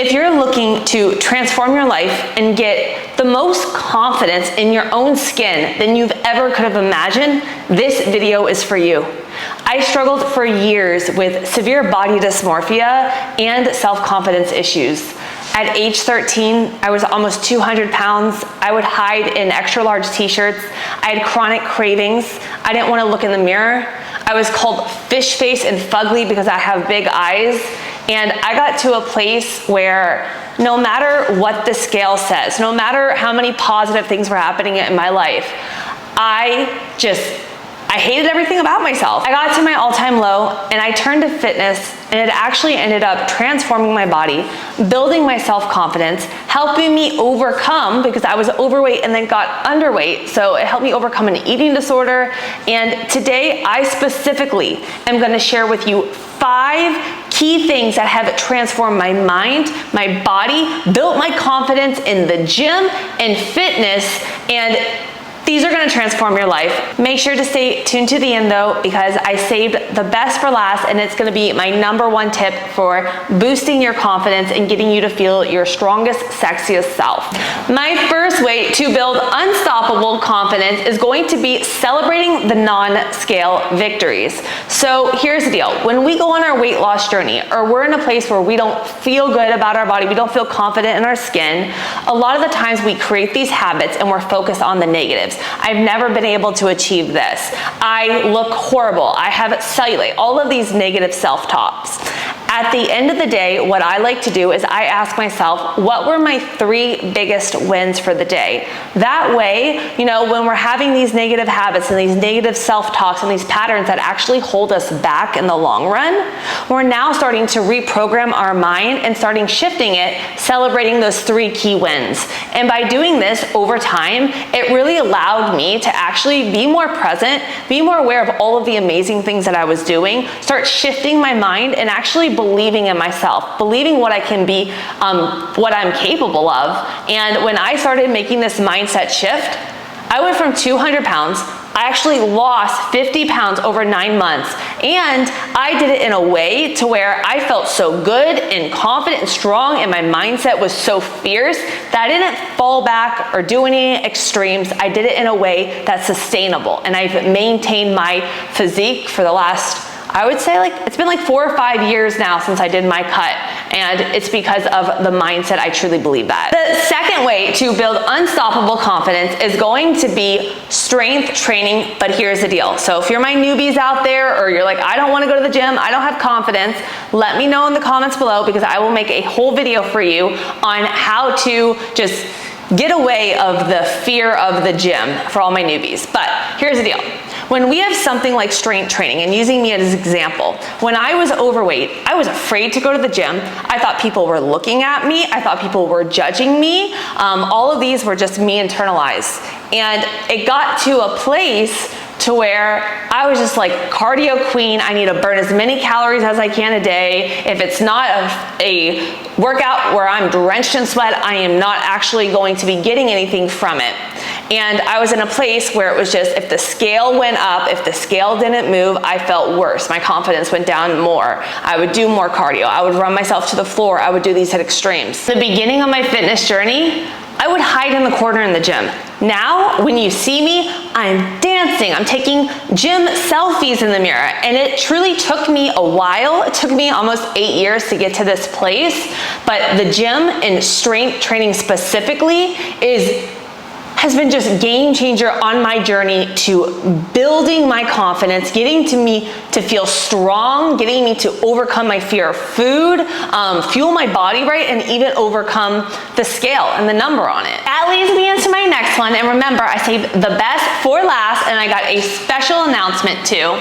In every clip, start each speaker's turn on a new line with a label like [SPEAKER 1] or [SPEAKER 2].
[SPEAKER 1] If you're looking to transform your life and get the most confidence in your own skin than you've ever could have imagined, this video is for you. I struggled for years with severe body dysmorphia and self-confidence issues. At age 13, I was almost 200 pounds. I would hide in extra large t-shirts. I had chronic cravings. I didn't want to look in the mirror. I was called fish face and fugly because I have big eyes. And I got to a place where no matter what the scale says, no matter how many positive things were happening in my life, I hated everything about myself. I got to my all-time low and I turned to fitness, and it actually ended up transforming my body, building my self-confidence, helping me overcome, because I was overweight and then got underweight, so it helped me overcome an eating disorder. And today I specifically am gonna share with you 5 key things that have transformed my mind, my body, built my confidence in the gym and fitness, and these are going to transform your life. Make sure to stay tuned to the end though, because I saved the best for last, and it's going to be my #1 tip for boosting your confidence and getting you to feel your strongest, sexiest self. My first way to build unstoppable confidence is going to be celebrating the non-scale victories. So here's the deal. When we go on our weight loss journey, or we're in a place where we don't feel good about our body, we don't feel confident in our skin, a lot of the times we create these habits and we're focused on the negatives. I've never been able to achieve this. I look horrible. I have cellulite. All of these negative self-talks. At the end of the day, what I like to do is I ask myself, what were my 3 biggest wins for the day? That way, you know, when we're having these negative habits and these negative self-talks and these patterns that actually hold us back in the long run, we're now starting to reprogram our mind and starting shifting it, celebrating those 3 key wins. And by doing this over time, it really allowed me to actually be more present, be more aware of all of the amazing things that I was doing, start shifting my mind and actually believing in myself, believing what I can be, what I'm capable of. And when I started making this mindset shift, I went from 200 pounds, I actually lost 50 pounds over 9 months. And I did it in a way to where I felt so good and confident and strong, and my mindset was so fierce that I didn't fall back or do any extremes. I did it in a way that's sustainable. And I've maintained my physique for the last, I would say, it's been like 4 or 5 years now since I did my cut, and it's because of the mindset. I truly believe that. The second way to build unstoppable confidence is going to be strength training, but here's the deal. So if you're my newbies out there, or you're like, I don't want to go to the gym, I don't have confidence, let me know in the comments below, because I will make a whole video for you on how to just get away of the fear of the gym for all my newbies. But here's the deal. When we have something like strength training, and using me as an example, when I was overweight, I was afraid to go to the gym. I thought people were looking at me. I thought people were judging me. All of these were just me internalized. And it got to a place to where I was just like cardio queen. I need to burn as many calories as I can a day. If it's not a workout where I'm drenched in sweat, I am not actually going to be getting anything from it. And I was in a place where it was just, if the scale went up, if the scale didn't move, I felt worse. My confidence went down more. I would do more cardio. I would run myself to the floor. I would do these hit extremes. The beginning of my fitness journey, I would hide in the corner in the gym. Now, when you see me, I'm dancing. I'm taking gym selfies in the mirror. And it truly took me a while. It took me almost 8 years to get to this place. But the gym and strength training specifically has been just game changer on my journey to building my confidence, getting to me to feel strong, getting me to overcome my fear of food, fuel my body right, and even overcome the scale and the number on it. That leads me into my next one. And remember, I saved the best for last, and I got a special announcement too.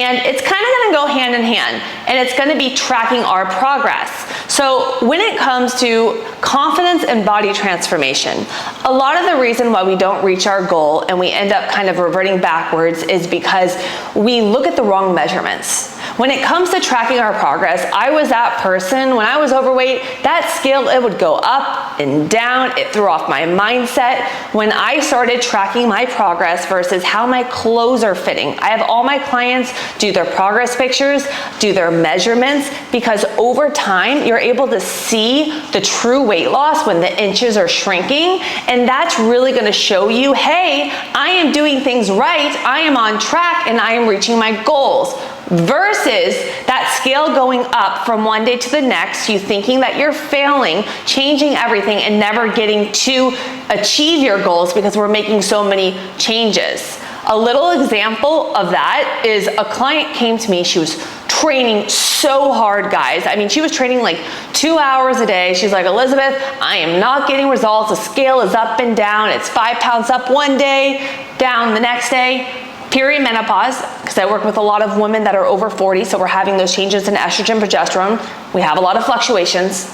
[SPEAKER 1] And it's kind of gonna go hand in hand, and it's gonna be tracking our progress. So when it comes to confidence and body transformation, a lot of the reason why we don't reach our goal and we end up kind of reverting backwards is because we look at the wrong measurements. When it comes to tracking our progress, I was that person, when I was overweight, that scale, it would go up and down. It threw off my mindset. When I started tracking my progress versus how my clothes are fitting, I have all my clients do their progress pictures, do their measurements, because over time, you're able to see the true weight loss when the inches are shrinking, and that's really gonna show you, hey, I am doing things right, I am on track, and I am reaching my goals. Versus that scale going up from one day to the next, you thinking that you're failing, changing everything, and never getting to achieve your goals because we're making so many changes. A little example of that is a client came to me, she was training so hard, guys. I mean, she was training like 2 hours a day. She's like, Elizabeth, I am not getting results. The scale is up and down. It's 5 pounds up one day, down the next day. Perimenopause, because I work with a lot of women that are over 40, so we're having those changes in estrogen, progesterone. We have a lot of fluctuations.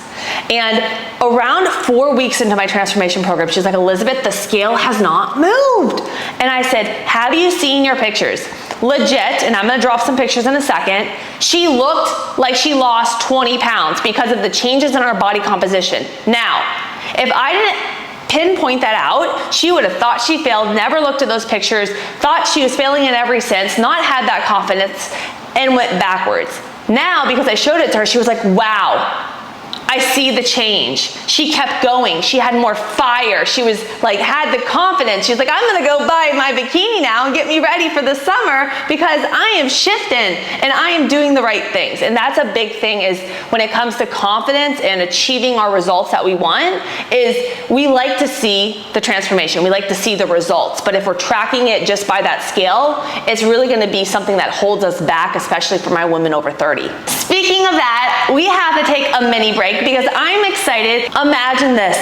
[SPEAKER 1] And around 4 weeks into my transformation program, she's like, Elizabeth, the scale has not moved. And I said, have you seen your pictures? Legit, and I'm gonna drop some pictures in a second, she looked like she lost 20 pounds because of the changes in her body composition. Now, if I didn't pinpoint that out, she would have thought she failed, never looked at those pictures, thought she was failing in every sense, not had that confidence, and went backwards. Now, because I showed it to her, she was like, wow, I see the change. She kept going. She had more fire. She was like, had the confidence. She was like, I'm gonna go buy my bikini now and get me ready for the summer because I am shifting and I am doing the right things. And that's a big thing, is when it comes to confidence and achieving our results that we want, is we like to see the transformation. We like to see the results. But if we're tracking it just by that scale, it's really gonna be something that holds us back, especially for my women over 30. Speaking of that, we have to take a mini break because I'm excited. Imagine this,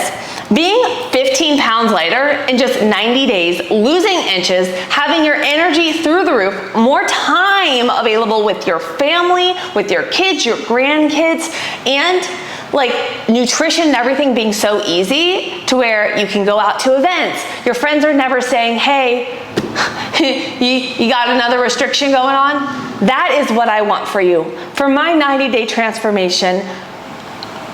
[SPEAKER 1] being 15 pounds lighter in just 90 days, losing inches, having your energy through the roof, more time available with your family, with your kids, your grandkids, and like nutrition and everything being so easy to where you can go out to events. Your friends are never saying, hey, you got another restriction going on? That is what I want for you. For my 90-day transformation,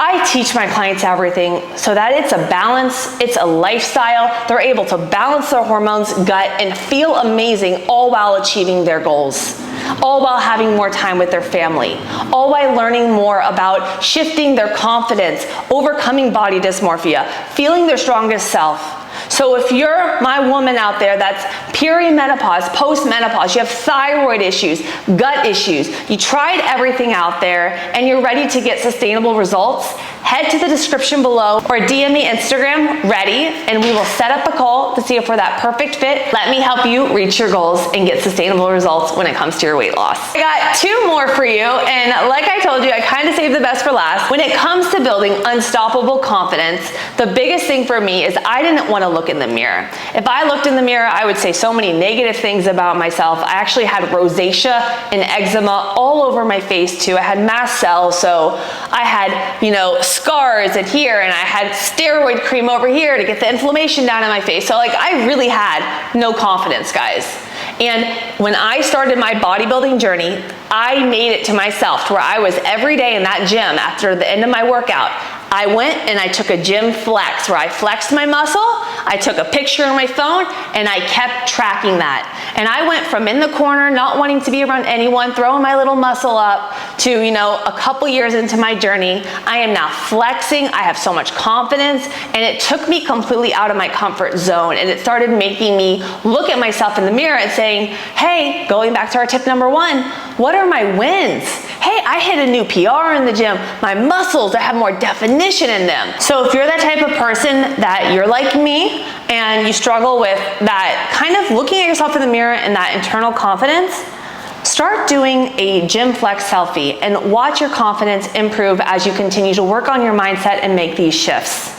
[SPEAKER 1] I teach my clients everything so that it's a balance, it's a lifestyle. They're able to balance their hormones, gut, and feel amazing, all while achieving their goals, all while having more time with their family, all while learning more about shifting their confidence, overcoming body dysmorphia, feeling their strongest self. So if you're my woman out there that's perimenopause, postmenopause, you have thyroid issues, gut issues, you tried everything out there and you're ready to get sustainable results, head to the description below or DM me Instagram, ready, and we will set up a call to see if we're that perfect fit. Let me help you reach your goals and get sustainable results when it comes to your weight loss. I got 2 more for you, and like I told you, I kind of saved the best for last. When it comes to building unstoppable confidence, the biggest thing for me is I didn't want to look in the mirror. If I looked in the mirror, I would say so many negative things about myself. I actually had rosacea and eczema all over my face too. I had mast cells, so I had, scars in here, and I had steroid cream over here to get the inflammation down in my face. So like I really had no confidence, guys. And when I started my bodybuilding journey, I made it to myself to where I was every day in that gym after the end of my workout. I went and I took a gym flex where I flexed my muscle, I took a picture on my phone, and I kept tracking that. And I went from in the corner, not wanting to be around anyone, throwing my little muscle up, to, a couple years into my journey, I am now flexing, I have so much confidence, and it took me completely out of my comfort zone, and it started making me look at myself in the mirror and saying, hey, going back to our tip number 1, what are my wins? Hey, I hit a new PR in the gym. My muscles, I have more definition in them. So if you're that type of person that you're like me and you struggle with that kind of looking at yourself in the mirror and that internal confidence, start doing a gym flex selfie and watch your confidence improve as you continue to work on your mindset and make these shifts.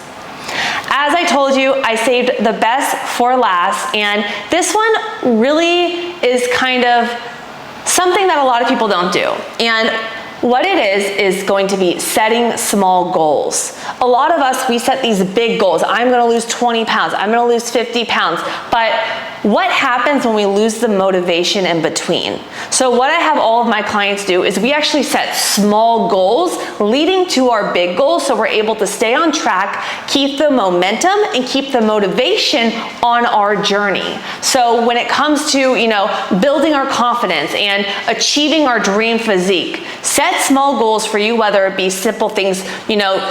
[SPEAKER 1] As I told you, I saved the best for last, and this one really is kind of something that a lot of people don't do. And what it is going to be setting small goals. A lot of us, we set these big goals. I'm gonna lose 20 pounds, I'm gonna lose 50 pounds, but what happens when we lose the motivation in between? So what I have all of my clients do is we actually set small goals leading to our big goals, so we're able to stay on track, keep the momentum, and keep the motivation on our journey. So when it comes to, building our confidence and achieving our dream physique, set small goals for you, whether it be simple things,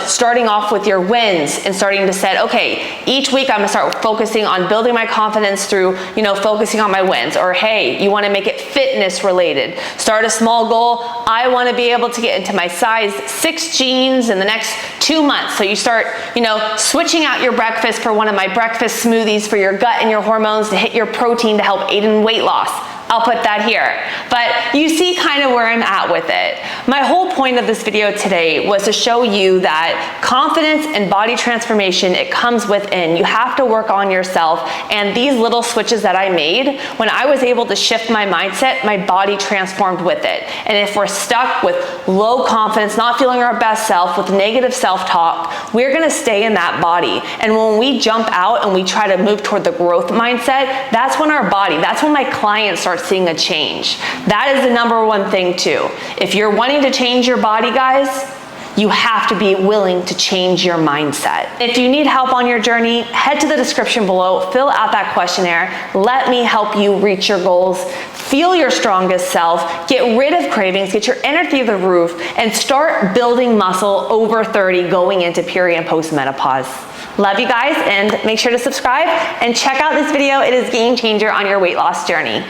[SPEAKER 1] starting off with your wins and starting to set, okay, each week I'm gonna start focusing on building my confidence through, focusing on my wins. Or hey, you wanna make it fitness related. Start a small goal. I wanna be able to get into my size 6 jeans in the next 2 months. So you start, switching out your breakfast for one of my breakfast smoothies for your gut and your hormones to hit your protein to help aid in weight loss. I'll put that here. But you see kind of where I'm at with it. My whole point of this video today was to show you that confidence and body transformation, it comes within. You have to work on yourself. And these little switches that I made, when I was able to shift my mindset, my body transformed with it. And if we're stuck with low confidence, not feeling our best self, with negative self-talk, we're gonna stay in that body. And when we jump out and we try to move toward the growth mindset, that's when our body, that's when my clients start seeing a change. That is the number one thing too. If you're wanting to change your body, guys, you have to be willing to change your mindset. If you need help on your journey, head to the description below, fill out that questionnaire. Let me help you reach your goals, feel your strongest self, get rid of cravings, get your energy through the roof, and start building muscle over 30 going into peri and post-menopause. Love you guys, and make sure to subscribe and check out this video. It is game changer on your weight loss journey.